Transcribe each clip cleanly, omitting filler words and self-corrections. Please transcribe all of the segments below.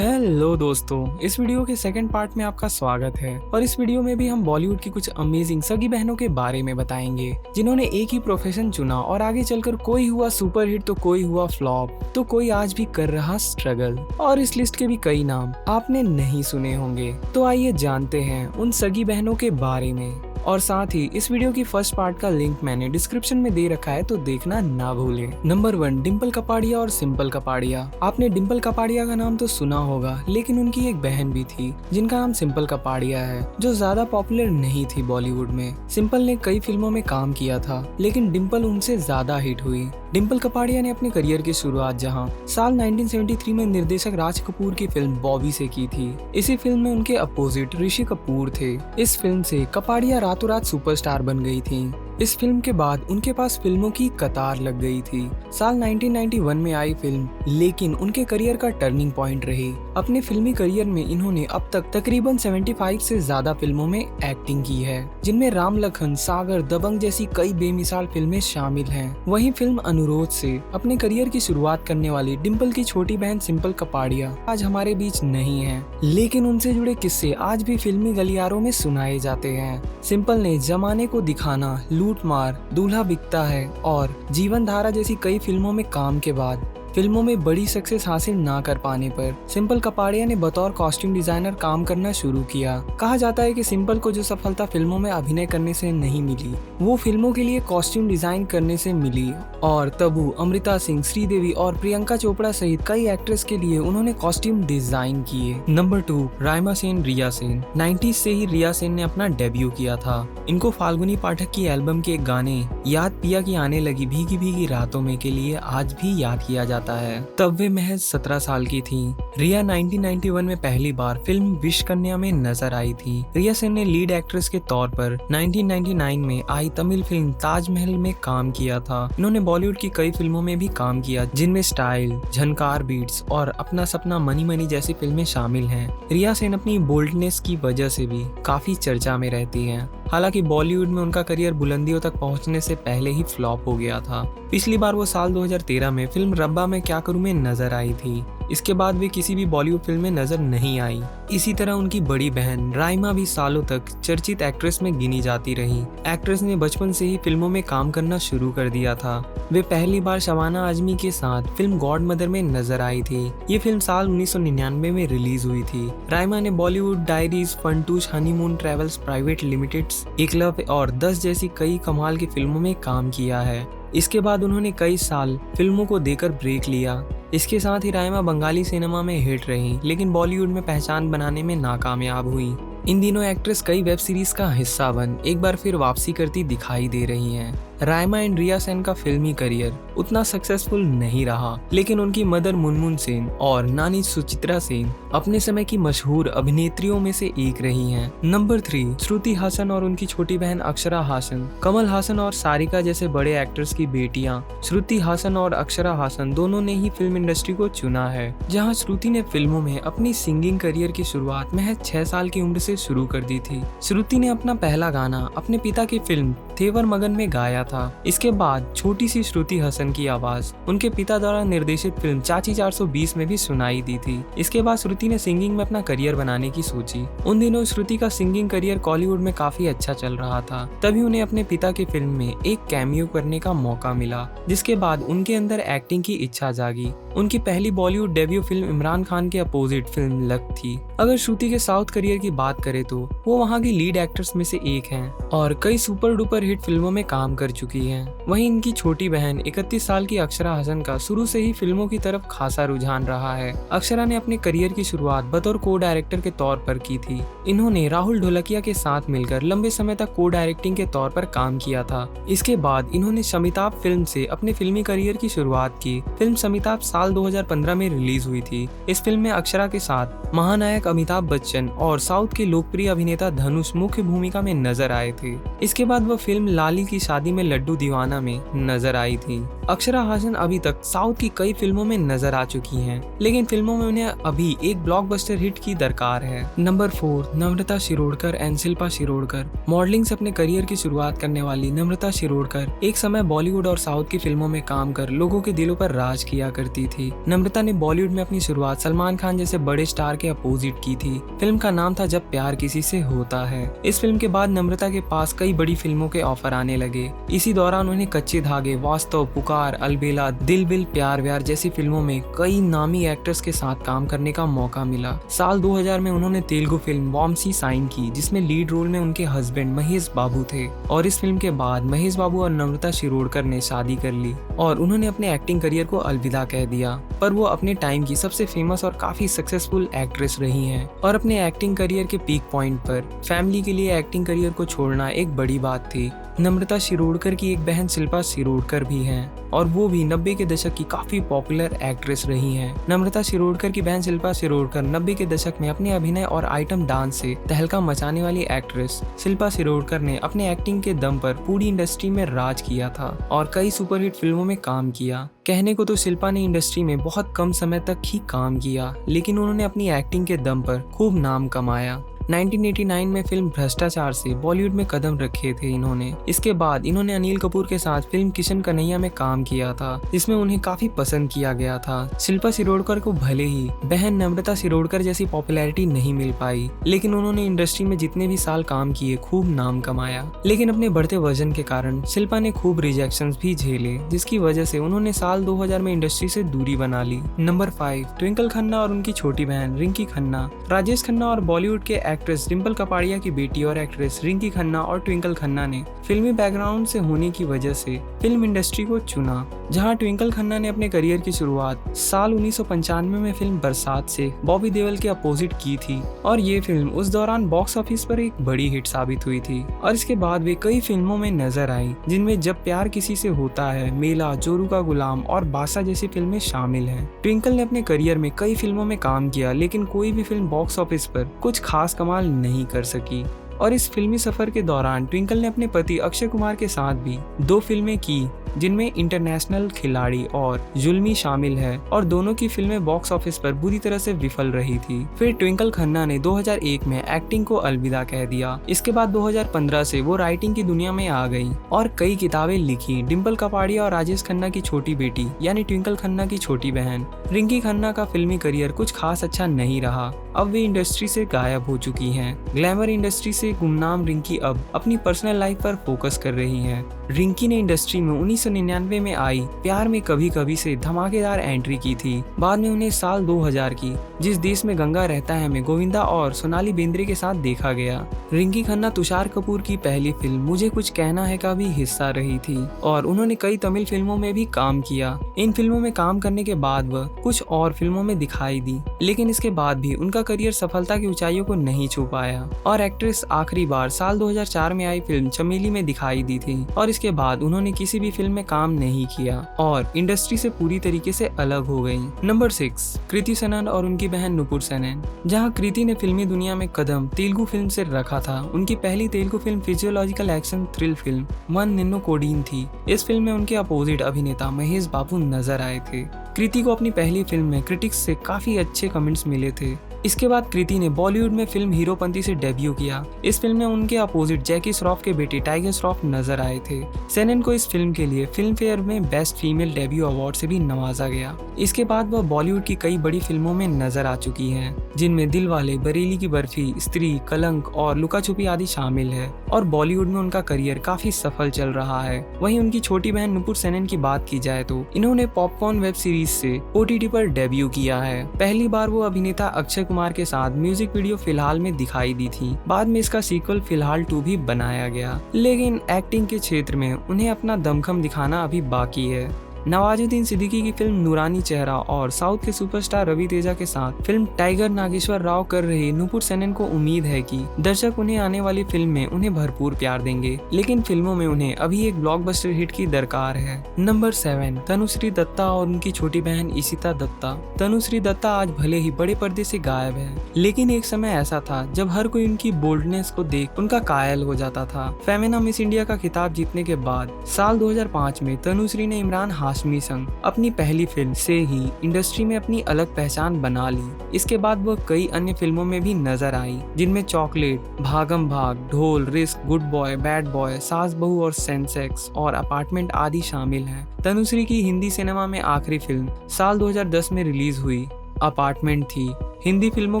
Hello दोस्तों, इस video के सेकंड पार्ट में आपका स्वागत है। और इस वीडियो में भी हम बॉलीवुड की कुछ अमेजिंग सगी बहनों के बारे में बताएंगे जिन्होंने एक ही प्रोफेशन चुना और आगे चलकर कोई हुआ सुपरहिट तो कोई हुआ फ्लॉप तो कोई आज भी कर रहा स्ट्रगल। और इस लिस्ट के भी कई नाम आपने नहीं सुने होंगे। तो आइए जानते हैं उन सगी बहनों के बारे में। और साथ ही इस वीडियो की फर्स्ट पार्ट का लिंक मैंने डिस्क्रिप्शन में दे रखा है, तो देखना ना भूलें। नंबर 1, डिम्पल कपाड़िया और सिंपल कपाड़िया। आपने डिम्पल कपाड़िया का नाम तो सुना होगा, लेकिन उनकी एक बहन भी थी जिनका नाम सिंपल कपाड़िया है, जो ज्यादा पॉपुलर नहीं थी बॉलीवुड में। सिंपल ने कई फिल्मों में काम किया था, लेकिन डिम्पल उनसे ज्यादा हिट हुई। डिम्पल कपाड़िया ने अपने करियर की शुरुआत जहां साल 1973 में निर्देशक राज कपूर की फिल्म बॉबी से की थी। इसी फिल्म में उनके अपोजिट ऋषि कपूर थे। इस फिल्म से कपाड़िया रातों रात सुपरस्टार बन गई थी। इस फिल्म के बाद उनके पास फिल्मों की कतार लग गई थी। साल 1991 में आई फिल्म लेकिन उनके करियर का टर्निंग पॉइंट रही। अपने फिल्मी करियर में इन्होंने अब तक तकरीबन 75 से ज्यादा फिल्मों में एक्टिंग की है, जिनमें राम लखन, सागर, दबंग जैसी कई बेमिसाल फिल्में शामिल हैं। वहीं फिल्म अनुरोध से अपने करियर की शुरुआत करने वाली डिम्पल की छोटी बहन सिंपल कपाड़िया आज हमारे बीच नहीं है, लेकिन उनसे जुड़े किस्से आज भी फिल्मी गलियारों में सुनाए जाते हैं। सिंपल ने जमाने को दिखाना, लूटमार, दूल्हा बिकता है और जीवन धारा जैसी कई फिल्मों में काम के बाद फिल्मों में बड़ी सक्सेस हासिल ना कर पाने पर सिंपल कपाड़िया ने बतौर कॉस्ट्यूम डिजाइनर काम करना शुरू किया। कहा जाता है कि सिंपल को जो सफलता फिल्मों में अभिनय करने से नहीं मिली, वो फिल्मों के लिए कॉस्ट्यूम डिजाइन करने से मिली। और तबू, अमृता सिंह, श्रीदेवी और प्रियंका चोपड़ा सहित कई एक्ट्रेस के लिए उन्होंने कॉस्ट्यूम डिजाइन किए। नंबर 2, राइमा सेन, रिया सेन। 90s से ही रिया सेन ने अपना डेब्यू किया था। इनको फाल्गुनी पाठक की एल्बम के गाने याद पिया की आने लगी भीगी भीगी रातों में के लिए आज भी याद किया जाता है। तब वे महज 17 साल की थी। रिया 1991 में पहली बार फिल्म विश कन्या में नजर आई थी। रिया सेन ने लीड एक्ट्रेस के तौर पर 1999 में आई तमिल फिल्म ताजमहल में काम किया था। इन्होंने बॉलीवुड की कई फिल्मों में भी काम किया, जिनमें स्टाइल, झनकार बीट्स और अपना सपना, मनी मनी जैसी फिल्में शामिल हैं। रिया सेन अपनी बोल्डनेस की वजह से भी काफी चर्चा में रहती हैं। हालांकि बॉलीवुड में उनका करियर बुलंदियों तक पहुंचने से पहले ही फ्लॉप हो गया था। पिछली बार वो साल 2013 में फिल्म रब्बा में क्या करूं में नजर आई थी। इसके बाद वे किसी भी बॉलीवुड फिल्म में नजर नहीं आई। इसी तरह उनकी बड़ी बहन राइमा भी सालों तक चर्चित एक्ट्रेस में गिनी जाती रही। एक्ट्रेस ने बचपन से ही फिल्मों में काम करना शुरू कर दिया था। वे पहली बार शबाना आजमी के साथ फिल्म गॉड मदर में नजर आई थी। ये फिल्म साल 1999 में रिलीज हुई थी। राइमा ने Bollywood diaries, Funtoosh, honeymoon travels private limited, Eklavya और 10 जैसी कई कमाल की फिल्मों में काम किया है। इसके बाद उन्होंने कई साल फिल्मों को देकर ब्रेक लिया। इसके साथ ही राइमा बंगाली सिनेमा में हिट रही, लेकिन बॉलीवुड में पहचान बनाने में नाकामयाब हुई। इन दिनों एक्ट्रेस कई वेब सीरीज का हिस्सा बन एक बार फिर वापसी करती दिखाई दे रही हैं। राइमा एंड रिया सेन का फिल्मी करियर उतना सक्सेसफुल नहीं रहा, लेकिन उनकी मदर मुनमुन सेन और नानी सुचित्रा सेन अपने समय की मशहूर अभिनेत्रियों में से एक रही हैं। नंबर 3, श्रुति हासन और उनकी छोटी बहन अक्षरा हासन। कमल हासन और सारिका जैसे बड़े एक्टर्स की बेटियां श्रुति हासन और अक्षरा हासन दोनों ने ही फिल्म इंडस्ट्री को चुना है। जहां श्रुति ने फिल्मों में अपनी सिंगिंग करियर की शुरुआत महज 6 साल की उम्र से शुरू कर दी थी। श्रुति ने अपना पहला गाना अपने पिता की फिल्म थेवर मगन में गाया था। इसके बाद छोटी सी श्रुति हसन की आवाज उनके पिता द्वारा निर्देशित फिल्म चाची 420 में भी सुनाई दी थी। इसके बाद श्रुति ने सिंगिंग में अपना करियर बनाने की सोची। उन दिनों श्रुति का सिंगिंग करियर कॉलीवुड में काफी अच्छा चल रहा था। तभी उन्हें अपने पिता की फिल्म में एक कैमियो करने का मौका मिला, जिसके बाद उनके अंदर एक्टिंग की इच्छा जागी। उनकी पहली बॉलीवुड डेब्यू फिल्म इमरान खान के अपोजिट फिल्म लक थी। अगर श्रुति के साउथ करियर की बात करें तो वो वहाँ की लीड एक्ट्रेस में से एक हैं और कई सुपर डुपर हिट फिल्मों में काम कर चुकी हैं। वहीं इनकी छोटी बहन 31 साल की अक्षरा हसन का शुरू से ही फिल्मों की तरफ खासा रुझान रहा है। अक्षरा ने अपने करियर की शुरुआत बतौर को डायरेक्टर के तौर पर की थी। इन्होंने राहुल ढोलकिया के साथ मिलकर लंबे समय तक को डायरेक्टिंग के तौर पर काम किया था। इसके बाद इन्होंने शमिताभ फिल्म से अपने फिल्मी करियर की शुरुआत की। फिल्म शमिताभ साल 2015 में रिलीज हुई थी। इस फिल्म में अक्षरा के साथ महानायक अमिताभ बच्चन और साउथ के लोकप्रिय अभिनेता धनुष मुख्य भूमिका में नजर आए थे। इसके बाद वह फिल्म लाली की शादी में लड्डू दीवाना में नजर आई थी। अक्षरा हासन अभी तक साउथ की कई फिल्मों में नजर आ चुकी हैं, लेकिन फिल्मों में उन्हें अभी एक ब्लॉकबस्टर हिट की दरकार है। Number 4, Namrata Shirodkar and Shilpa Shirodkar. Modelling से अपने करियर की शुरुआत करने वाली नम्रता शिरोडकर एक समय बॉलीवुड और साउथ की फिल्मों में काम कर लोगों के दिलों पर राज किया करती थी। नम्रता ने बॉलीवुड में अपनी शुरुआत सलमान खान जैसे बड़े स्टार के अपोजिट की थी। फिल्म का नाम था जब प्यार किसी से होता है। इस फिल्म के बाद नम्रता के पास कई बड़ी फिल्मों के ऑफर आने लगे। इसी दौरान उन्हें कच्चे धागे, वास्तव, पुकार, अलबेला, दिल विल प्यार व्यार जैसी फिल्मों में कई नामी एक्टर्स के साथ काम करने का मौका मिला। साल 2000 में उन्होंने तेलुगु फिल्म वामसी साइन की, जिसमें लीड रोल में उनके हस्बैंड महेश बाबू थे। और इस फिल्म के बाद महेश बाबू और नम्रता शिरोडकर ने शादी कर ली और उन्होंने अपने एक्टिंग करियर को अलविदा कह दिया। पर वो अपने टाइम की सबसे फेमस और काफी सक्सेसफुल एक्ट्रेस रही हैं और अपने एक्टिंग करियर के पीक पॉइंट पर फैमिली के लिए एक्टिंग करियर को छोड़ना एक बड़ी बात थी। नम्रता शिरोडकर की एक बहन शिल्पा शिरोडकर भी हैं और वो भी 90 के दशक की काफी पॉपुलर एक्ट्रेस रही हैं। नम्रता शिरोडकर की बहन शिल्पा शिरोडकर 90 के दशक में अपने अभिनय और आइटम डांस से तहलका मचाने वाली एक्ट्रेस शिल्पा शिरोडकर ने अपने एक्टिंग के दम पर पूरी इंडस्ट्री में राज किया था और कई सुपरहिट फिल्मों में काम किया। कहने को तो शिल्पा ने इंडस्ट्री में बहुत कम समय तक ही काम किया, लेकिन उन्होंने अपनी एक्टिंग के दम पर खूब नाम कमाया। 1989 में फिल्म भ्रष्टाचार से बॉलीवुड में कदम रखे थे इन्होंने। इसके बाद इन्होंने अनिल कपूर के साथ फिल्म किशन कन्हैया में काम किया था, जिसमें उन्हें काफी पसंद किया गया था। शिल्पा शिरोडकर को भले ही बहन नम्रता शिरोडकर जैसी पॉपुलैरिटी नहीं मिल पाई, लेकिन उन्होंने इंडस्ट्री में जितने भी साल काम किए खूब नाम कमाया। लेकिन अपने बढ़ते वजन के कारण शिल्पा ने खूब रिजेक्शंस भी झेले, जिसकी वजह से उन्होंने साल 2000 में इंडस्ट्री से दूरी बना ली। नंबर 5, ट्विंकल खन्ना और उनकी छोटी बहन रिंकी खन्ना। राजेश खन्ना और बॉलीवुड के एक्ट्रेस डिम्पल कपाड़िया की बेटी और एक्ट्रेस रिंकी खन्ना और ट्विंकल खन्ना ने फिल्मी बैकग्राउंड से होने की वजह से फिल्म इंडस्ट्री को चुना, जहां ट्विंकल खन्ना ने अपने करियर की शुरुआत साल 1995 में फिल्म बरसात से बॉबी देओल के अपोजिट की थी और ये फिल्म उस दौरान बॉक्स ऑफिस पर एक बड़ी हिट साबित हुई थी। और इसके बाद वे कई फिल्मों में नजर आई, जिनमें जब प्यार किसी से होता है, मेला, जोरू का गुलाम और बादशाह जैसी फिल्में शामिल हैं। ट्विंकल ने अपने करियर में कई फिल्मों में काम किया, लेकिन कोई भी फिल्म बॉक्स ऑफिस पर कुछ खास कमाल नहीं कर सकी। और इस फिल्मी सफर के दौरान ट्विंकल ने अपने पति अक्षय कुमार के साथ भी 2 फिल्में की, जिनमें इंटरनेशनल खिलाड़ी और जुल्मी शामिल है, और दोनों की फिल्में बॉक्स ऑफिस पर बुरी तरह से विफल रही थी। फिर ट्विंकल खन्ना ने 2001 में एक्टिंग को अलविदा कह दिया। इसके बाद 2015 से वो राइटिंग की दुनिया में आ गई और कई किताबें लिखी। डिम्पल कपाड़िया और राजेश खन्ना की छोटी बेटी यानी ट्विंकल खन्ना की छोटी बहन रिंकी खन्ना का फिल्मी करियर कुछ खास अच्छा नहीं रहा। अब वे इंडस्ट्री से गायब हो चुकी हैं। ग्लैमर इंडस्ट्री से गुमनाम रिंकी अब अपनी पर्सनल लाइफ पर फोकस कर रही हैं। रिंकी ने इंडस्ट्री में 1999 में आई प्यार में कभी कभी से धमाकेदार एंट्री की थी। बाद में उन्हें साल 2000 की जिस देश में गंगा रहता है में गोविंदा और सोनाली बेंद्रे के साथ देखा गया। रिंकी खन्ना तुषार कपूर की पहली फिल्म मुझे कुछ कहना है का भी हिस्सा रही थी और उन्होंने कई तमिल फिल्मों में भी काम किया। इन फिल्मों में काम करने के बाद वह कुछ और फिल्मों में दिखाई दी, लेकिन इसके बाद भी उनका करियर सफलता की ऊंचाइयों को नहीं छू पाया और एक्ट्रेस आखिरी बार साल 2004 में आई फिल्म चमेली में दिखाई दी थी और इसके बाद उन्होंने किसी भी फिल्म में काम नहीं किया और इंडस्ट्री से पूरी तरीके से अलग हो गई। नंबर 6, कृति सनन और उनकी बहन नुपुर सेनन। जहां कृति ने फिल्मी दुनिया में कदम तेलुगु फिल्म से रखा था, उनकी पहली Telugu film physiological action thrill film वन निन्नो कोडीन थी। इस फिल्म में उनके अपोजिट अभिनेता महेश बाबू नजर आए थे। कृति को अपनी पहली फिल्म में क्रिटिक्स से काफी अच्छे कमेंट्स मिले थे। इसके बाद कृति ने बॉलीवुड में फिल्म हीरोपंती से डेब्यू किया। इस फिल्म में उनके अपोजिट जैकी श्रॉफ के बेटे टाइगर श्रॉफ नजर आए थे। सेनन को इस फिल्म के लिए फिल्म फेयर में बेस्ट फीमेल डेब्यू अवार्ड से भी नवाजा गया। इसके बाद वह बॉलीवुड की कई बड़ी फिल्मों में नजर आ चुकी हैं, जिनमें दिलवाले, बरेली की बर्फी, स्त्री, कलंक और लुका छुपी आदि शामिल है और बॉलीवुड में उनका करियर काफी सफल चल रहा है। वहीं उनकी छोटी बहन नुपुर सेनन की बात की जाए तो इन्होंने पॉपकॉर्न वेब सीरीज से OTT पर डेब्यू किया है। पहली बार वो अभिनेता अक्षय कुमार के साथ म्यूजिक वीडियो फिलहाल में दिखाई दी थी। बाद में इसका सीक्वल फिलहाल 2 भी बनाया गया, लेकिन एक्टिंग के क्षेत्र में उन्हें अपना दमखम दिखाना अभी बाकी है। नवाजुद्दीन सिद्दीकी की फिल्म नूरानी चेहरा और साउथ के सुपरस्टार रवि तेजा के साथ फिल्म टाइगर नागेश्वर राव कर रहे नुपुर सेनन को उम्मीद है कि दर्शक उन्हें आने वाली फिल्म में उन्हें भरपूर प्यार देंगे, लेकिन फिल्मों में उन्हें अभी एक ब्लॉकबस्टर हिट की दरकार है। नंबर 7, तनुश्री दत्ता और उनकी छोटी बहन इशिता दत्ता। तनुश्री दत्ता आज भले ही बड़े पर्दे से गायब है, लेकिन एक समय ऐसा था जब हर कोई उनकी बोल्डनेस को देख उनका कायल हो जाता था। फेमिना मिस इंडिया का खिताब जीतने के बाद साल 2005 में तनुश्री ने इमरान हाशमी संग अपनी पहली फिल्म से ही इंडस्ट्री में अपनी अलग पहचान बना ली। इसके बाद वह कई अन्य फिल्मों में भी नजर आई, जिनमें चॉकलेट, भागम भाग, ढोल, risk, good boy, bad boy, सास बहू और सेंसेक्स और अपार्टमेंट आदि शामिल हैं। तनुश्री की हिंदी सिनेमा में आखिरी फिल्म साल 2010 में रिलीज हुई अपार्टमेंट थी। हिंदी फिल्मों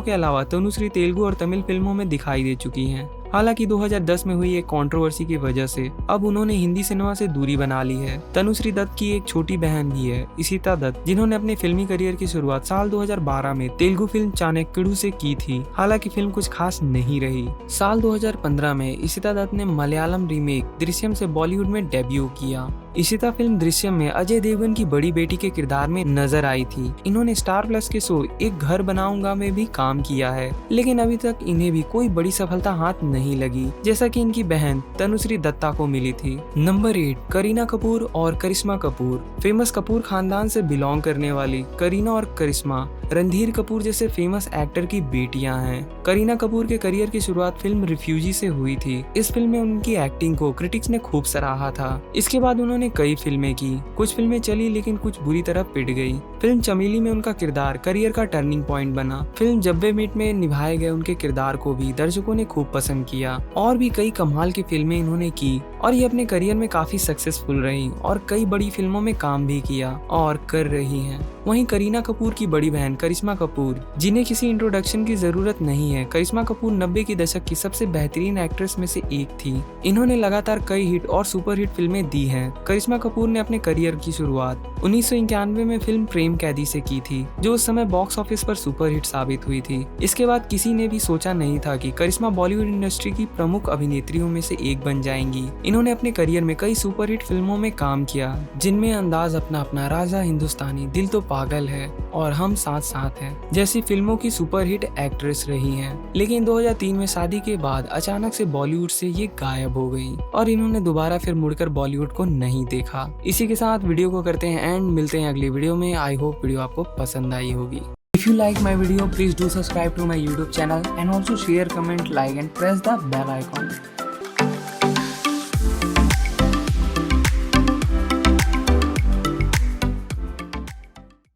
के अलावा तनुश्री तेलुगु और तमिल फिल्मों में दिखाई दे चुकी हैं। हालांकि 2010 में हुई एक कंट्रोवर्सी की वजह से अब उन्होंने हिंदी सिनेमा से दूरी बना ली है। तनुश्री दत्त की एक छोटी बहन भी है, इशिता दत्त, जिन्होंने अपने फिल्मी करियर की शुरुआत साल 2012 में तेलुगु फिल्म चाणक्यडू से की थी। हालांकि फिल्म कुछ खास नहीं रही। साल 2015 में इशिता दत्त ने मलयालम रीमेक दृश्यम से बॉलीवुड में डेब्यू किया। इशिता फिल्म दृश्यम में अजय देवगन की बड़ी बेटी के किरदार में नजर आई थी। इन्होंने स्टार प्लस के शो एक घर बनाऊंगा में भी काम किया है, लेकिन अभी तक इन्हें भी कोई बड़ी सफलता हाथ नहीं लगी, जैसा कि इनकी बहन तनुश्री दत्ता को मिली थी। नंबर 8, करीना कपूर और करिश्मा कपूर। फेमस कपूर खानदान से बिलोंग करने वाली करीना और करिश्मा रणधीर कपूर जैसे फेमस एक्टर की बेटियां हैं। करीना कपूर के करियर की शुरुआत फिल्म रिफ्यूजी से हुई थी। इस फिल्म में उनकी एक्टिंग को क्रिटिक्स ने खूब सराहा था। इसके बाद उन्होंने कई फिल्में की। कुछ फिल्में चली लेकिन कुछ बुरी तरह पिट गई। फिल्म चमेली में उनका किरदार करियर का टर्निंग पॉइंट बना। फिल्म जब वे मीट में निभाए गए उनके किरदार को भी दर्शकों ने खूब पसंद किया। और भी कई कमाल की फिल्में इन्होंने की और ये अपने करियर में काफी सक्सेसफुल रही और कई बड़ी फिल्मों में काम भी किया और कर रही हैं। वहीं करीना कपूर की बड़ी बहन करिश्मा कपूर, जिन्हें किसी इंट्रोडक्शन की जरूरत नहीं है। करिश्मा कपूर 90 के दशक की सबसे बेहतरीन एक्ट्रेस में से एक थी। इन्होंने लगातार कई हिट और सुपरहिट फिल्में दी हैं। करिश्मा कपूर ने अपने करियर की शुरुआत 1991 में फिल्म प्रेम कैदी से की थी, जो उस समय बॉक्स ऑफिस पर सुपरहिट साबित हुई थी। इसके बाद किसी ने भी सोचा नहीं था कि करिश्मा बॉलीवुड इंडस्ट्री की प्रमुख अभिनेत्रियों में से एक बन जाएंगी। इन्होंने अपने करियर में कई सुपरहिट फिल्मों में काम किया, जिनमें अंदाज अपना अपना, राजा हिंदुस्तानी, दिल तो पागल है और हम साथ साथ हैं जैसी फिल्मों की सुपरहिट एक्ट्रेस रही हैं। लेकिन 2003 में शादी के बाद अचानक से बॉलीवुड से ये गायब हो गई और इन्होंने दोबारा फिर मुड़कर बॉलीवुड को नहीं देखा। इसी के साथ वीडियो को करते हैं एंड मिलते हैं अगली वीडियो में। आई होप वीडियो आपको पसंद आई होगी। If you like my video, please do subscribe to my YouTube channel and also share, comment, like and press the bell icon.